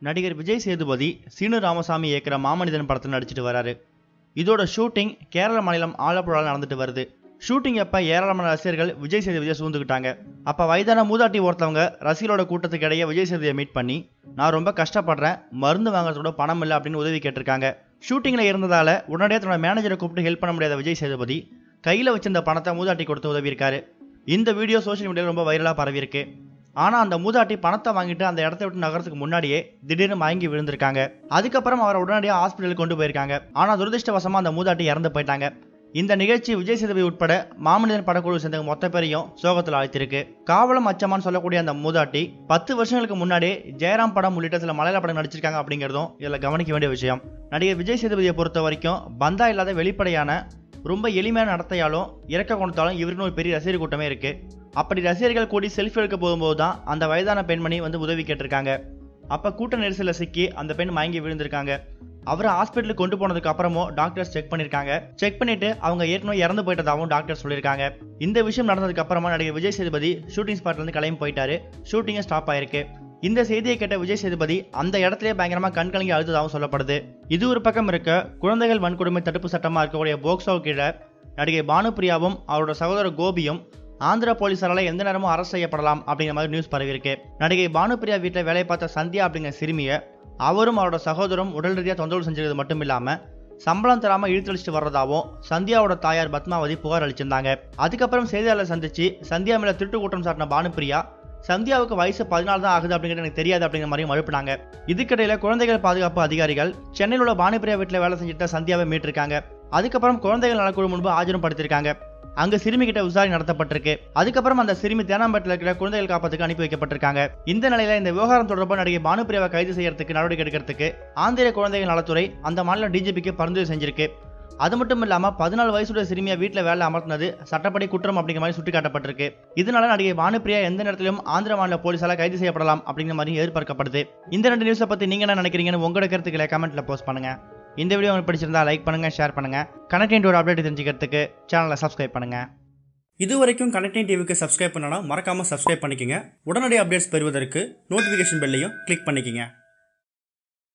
நடிகர் விஜய் சேதுபதி சீனு ராமசாமி இயக்குற மாமனிதன் படத்தில் நடிச்சிட்டு வராரு. இதோட ஷூட்டிங் கேரள மாநிலம் ஆலப்புழாவில் நடந்துட்டு வருது. ஷூட்டிங் அப்ப ஏராளமான ரசிகர்கள் விஜய் சேதுபதியை சூழ்ந்துக்கிட்டாங்க. அப்ப வயதான மூதாட்டி ஒருத்தவங்க ரசிகரோட கூட்டத்துக்கு இடையே விஜய் சேதுபதியை மீட் பண்ணி, நான் ரொம்ப கஷ்டப்படுறேன், மருந்து வாங்குறதோட பணம் இல்லை அப்படின்னு உதவி கேட்டிருக்காங்க. ஷூட்டிங்ல இருந்ததால உடனடியாக தன்னோட மேனேஜரை கூப்பிட்டு ஹெல்ப் பண்ண முடியாத விஜய் சேதுபதி கையில வச்சிருந்த பணத்தை மூதாட்டி கொடுத்து உதவி இருக்காரு. இந்த வீடியோ சோஷியல் மீடியாவில் ரொம்ப வைரலா பரவி இருக்கு. ஆனா அந்த மூதாட்டி பணத்தை வாங்கிட்டு அந்த இடத்த விட்டு நகரத்துக்கு முன்னாடியே திடீர்னு மயங்கி விழுந்திருக்காங்க. அதுக்கப்புறம் அவரை உடனடியாக ஹாஸ்பிட்டலுக்கு கொண்டு போயிருக்காங்க. ஆனா துரதிருஷ்டவசமா அந்த மூதாட்டி இறந்து போயிட்டாங்க. இந்த நிகழ்ச்சி விஜய் சேதுபதி உட்பட மாமனிதன் படக்குழு சேர்ந்த மொத்த பேரையும் சோகத்தில் ஆழ்த்திருக்கு. காவலம் அச்சமான்னு சொல்லக்கூடிய அந்த மூதாட்டி 10 வருஷங்களுக்கு முன்னாடி ஜெயராம் படம் உள்ளிட்ட சில மலையாள படம் நடிச்சிருக்காங்க அப்படிங்கிறதும் இதுல கவனிக்க வேண்டிய விஷயம். நடிகர் விஜய் சேதுபதியை பொறுத்த வரைக்கும் பந்தா இல்லாத வெளிப்படையான ரொம்ப எளிமையான நடத்தையாலும் இறக்க குணத்தாலும் இவருன்னு ஒரு பெரிய ரசிகர் கூட்டமே இருக்கு. அப்படி ரசிகர்கள் கூடி செல்ஃபி எடுக்க போகும்போது தான் அந்த வயதான பெண்மணி உதவி கேட்டிருக்காங்க. அப்ப கூட்ட நெரிசல சிக்கி அந்த பெண் மயங்கி விழுந்திருக்காங்க. அவரை ஹாஸ்பிட்டலுக்கு கொண்டு போனதுக்கு அப்புறமும் டாக்டர்ஸ் செக் பண்ணிருக்காங்க. செக் பண்ணிட்டு அவங்க ஏற்கனவே இறந்து போயிட்டதாகவும் டாக்டர் சொல்லியிருக்காங்க. இந்த விஷயம் நடந்ததுக்கு அப்புறமா நடிகர் விஜய் சேதுபதி ஷூட்டிங் ஸ்பாட்ல இருந்து கிளம்பி போயிட்டாரு. ஷூட்டிங் ஸ்டாப் ஆயிருக்கு. இந்த செய்தியை கேட்ட விஜய் சேதுபதி அந்த இடத்திலே பயங்கரமா கண்கலங்கி அழுத்ததாகவும் சொல்லப்படுது. இது ஒரு பக்கம் இருக்க, குழந்தைகள் வன்கொடுமை தடுப்பு சட்டமா இருக்கக்கூடிய போக்சோ கீழே நடிகை பானுப்பிரியாவும் அவரோட சகோதரர் கோபியும் ஆந்திர போலீசாரால எந்த நேரமும் அரசு செய்யப்படலாம் அப்படிங்கிற மாதிரி நியூஸ் பரவி இருக்கு. நடிகை பானுப்பிரியா வீட்டில் வேலை பார்த்த சந்தியா அப்படிங்கிற சிறுமியை அவரும் அவரோட சகோதரரும் உடல் ரீதியாக தொந்தரவு செஞ்சிருக்கிறது மட்டும் இல்லாம சம்பளம் தராம இழுத்தடிச்சிட்டு வர்றதாவும் சந்தியாவோட தாயார் பத்மாவதி புகார் அளிச்சிருந்தாங்க. அதுக்கப்புறம் செய்தியாளர் சந்திச்சு சந்தியா மேல திருட்டு கூட்டம் சாட்டின பானுப்பிரியா, சந்தியாவுக்கு வயசு 14 தான் ஆகுது அப்படிங்கிறது எனக்கு தெரியாது அப்படிங்கிற மாதிரி மறுப்பினாங்க. இதுக்கிடையில குழந்தைகள் பாதுகாப்பு அதிகாரிகள் சென்னையில் உள்ள பானுப்பிரியா வீட்டில் வேலை செஞ்சுட்டு சந்தியாவை மீட்டிருக்காங்க. அதுக்கப்புறம் குழந்தைகள் நலக்குழு முன்பு ஆஜரும் படுத்திருக்காங்க. அங்க சிறுமி கிட்ட விசாரணை நடத்தப்பட்டிருக்கு. அதுக்கப்புறம் அந்த சிறுமி தேனாம்பேட்டில் இருக்கிற குழந்தைகள் காப்பத்துக்கு அனுப்பி வைக்கப்பட்டிருக்காங்க. இந்த நிலையில இந்த விவகாரம் தொடர்பாக நடிகை பானுப்பிரியாவை கைது செய்யறதுக்கு நடவடிக்கை எடுக்கிறதுக்கு ஆந்திர குழந்தைகள் நலத்துறை அந்த மாநில டிஜிபிக்கு பரிந்துரை செஞ்சிருக்கு. அது மட்டும் இல்லாம 14 வயசுடைய சிறுமியை வீட்டில் வேலை அமர்த்தினது சட்டப்படி குற்றம் அப்படிங்கிற மாதிரி சுட்டிக்காட்டப்பட்டிருக்கு. இதனால நடிகை பானுப்பிரியா எந்த நேரத்திலும் ஆந்திர மாநில போலீசால கைது செய்யப்படலாம் அப்படிங்கிற மாதிரி எதிர்பார்க்கப்படுது. இந்த 2 நியூஸை பத்தி நீங்க என்ன நினைக்கிறீங்கன்னு உங்களோட கருத்துக்களை கமெண்ட்ல போஸ்ட் பண்ணுங்க. இந்த வீடியோ உங்களுக்கு பிடிச்சிருந்தா லைக் பண்ணுங்க, ஷேர் பண்ணுங்க. கனெக்டிங் டிவி அப்டேட் தெரிஞ்சுக்கிறதுக்கு சேனலை சப்ஸ்கிரைப் பண்ணுங்க. இது வரைக்கும் கனெக்டிங் டிவிக்கு சப்ஸ்கிரைப் பண்ணனா மறக்காம சப்ஸ்கிரைப் பண்ணிக்கங்க. உடனடி அப்டேட்ஸ் பெறுவதற்கு நோட்டிஃபிகேஷன் பெல்லையும் கிளிக் பண்ணிக்கங்க.